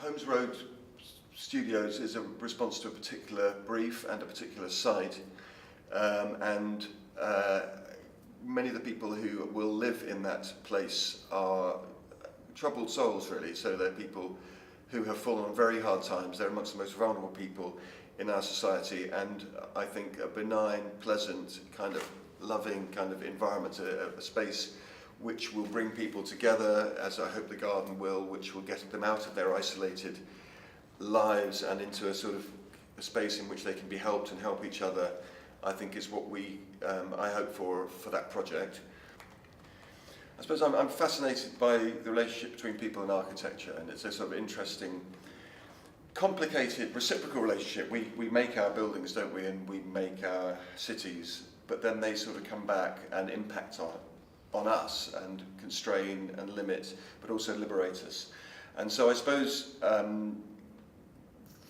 Holmes Road Studios is a response to a particular brief and a particular site, and many of the people who will live in that place are troubled souls, really. So they're people who have fallen on very hard times. They're amongst the most vulnerable people in our society, and I think a benign, pleasant, kind of loving kind of environment, a space which will bring people together, as I hope the garden will, which will get them out of their isolated lives and into a sort of a space in which they can be helped and help each other, I think is what I hope for that project. I suppose I'm fascinated by the relationship between people and architecture, and it's a sort of interesting, complicated, reciprocal relationship. We make our buildings, don't we, and we make our cities, but then they sort of come back and impact on us and constrain and limit, but also liberate us. And so I suppose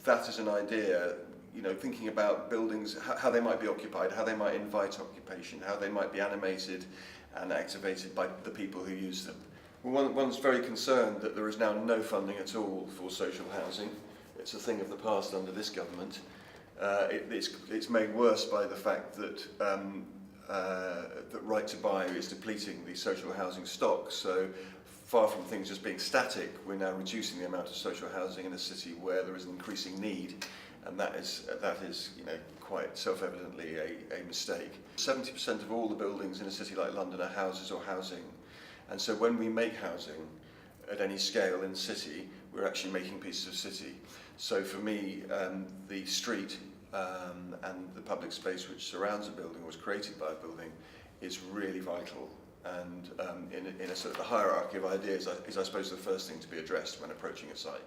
that is an idea, you know, thinking about buildings, how they might be occupied, how they might invite occupation, how they might be animated and activated by the people who use them. Well, one's very concerned that there is now no funding at all for social housing. It's a thing of the past under this government. It's made worse by the fact that that Right to Buy is depleting the social housing stock. So far from things just being static, we're now reducing the amount of social housing in a city where there is an increasing need, and that is you know, quite self-evidently a mistake. 70% of all the buildings in a city like London are houses or housing, and so when we make housing at any scale in the city, we're actually making pieces of city. So for me, the street and the public space which surrounds a building, was created by a building, is really vital, and in a sort of the hierarchy of ideas is I suppose the first thing to be addressed when approaching a site.